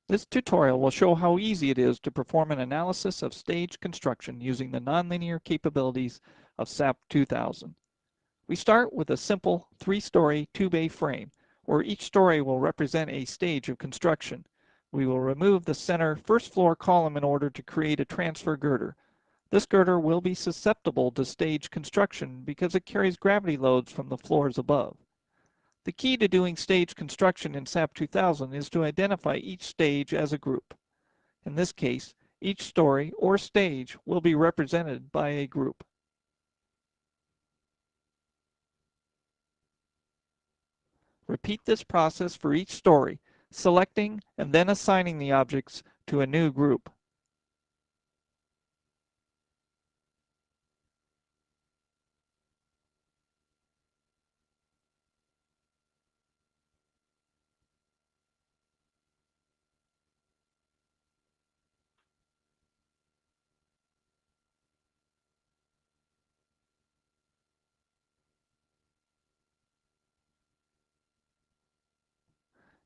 This tutorial will show how easy it is to perform an analysis of stage construction using the nonlinear capabilities of SAP 2000. We start with a simple 3-story 2-bay frame, where each story will represent a stage of construction. We will remove the center first floor column in order to create a transfer girder. This girder will be susceptible to stage construction because it carries gravity loads from the floors above. The key to doing stage construction in SAP 2000 is to identify each stage as a group. In this case, each story or stage will be represented by a group. Repeat this process for each story, selecting and then assigning the objects to a new group.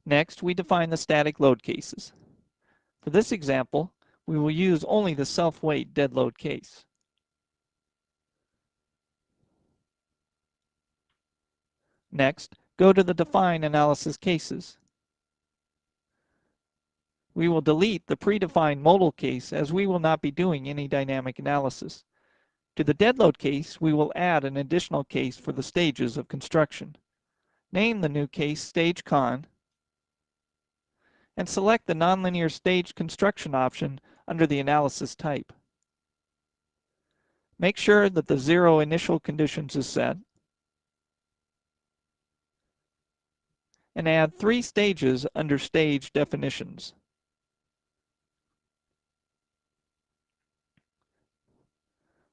Next, we define the static load cases. For this example, we will use only the self-weight dead load case. Next, go to the Define Analysis Cases. We will delete the predefined modal case as we will not be doing any dynamic analysis. To the dead load case, we will add an additional case for the stages of construction. Name the new case Stage Con and select the nonlinear stage construction option under the analysis type. Make sure that the 0 initial conditions is set and add 3 stages under stage definitions.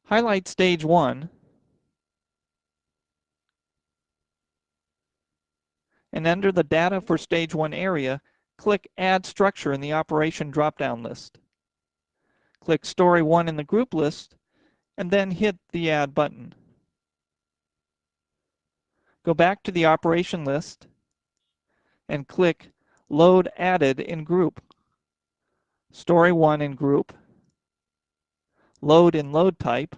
Highlight stage 1 and under the data for stage 1 area, click Add Structure in the Operation drop-down list. Click Story 1 in the group list and then hit the Add button. Go back to the Operation list and click Load Added in Group. Story 1 in Group, Load in Load Type,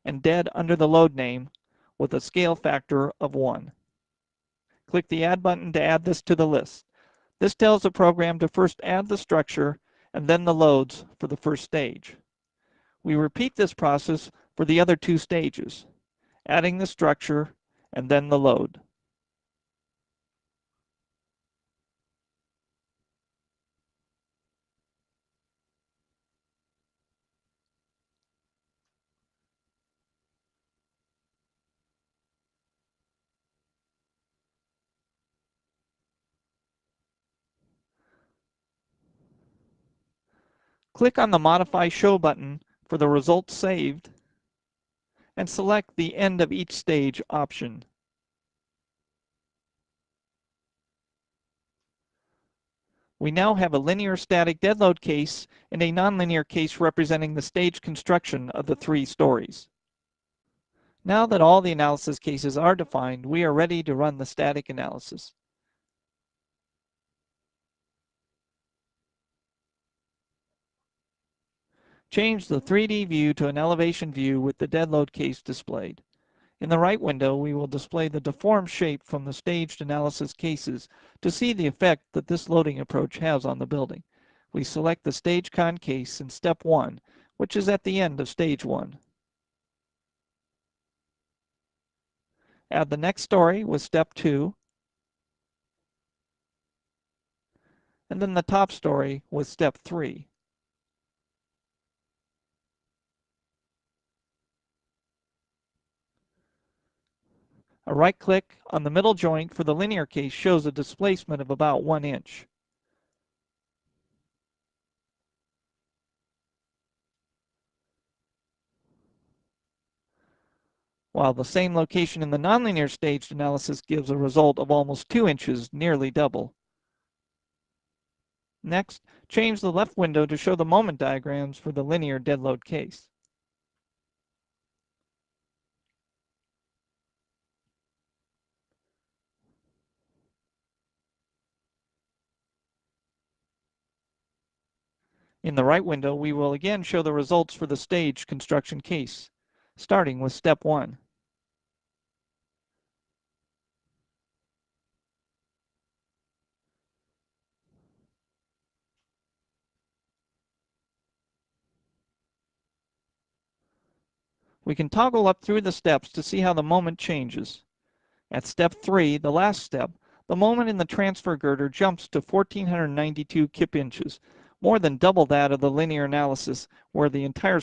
and Dead under the load name with a scale factor of 1. Click the Add button to add this to the list. This tells the program to first add the structure and then the loads for the first stage. We repeat this process for the other 2 stages, adding the structure and then the load. Click on the Modify Show button for the results saved and select the End of each stage option. We now have a linear static dead load case and a nonlinear case representing the stage construction of the 3 stories. Now that all the analysis cases are defined, we are ready to run the static analysis. Change the 3D view to an elevation view with the dead load case displayed. In the right window, we will display the deformed shape from the staged analysis cases to see the effect that this loading approach has on the building. We select the Stage Con case in Step 1, which is at the end of Stage 1. Add the next story with Step 2, and then the top story with Step 3. A right-click on the middle joint for the linear case shows a displacement of about 1 inch. While the same location in the nonlinear staged analysis gives a result of almost 2 inches, nearly double. Next, change the left window to show the moment diagrams for the linear dead load case. In the right window, we will again show the results for the stage construction case, starting with step 1. We can toggle up through the steps to see how the moment changes. At step 3, the last step, the moment in the transfer girder jumps to 1492 kip inches, more than double that of the linear analysis where the entire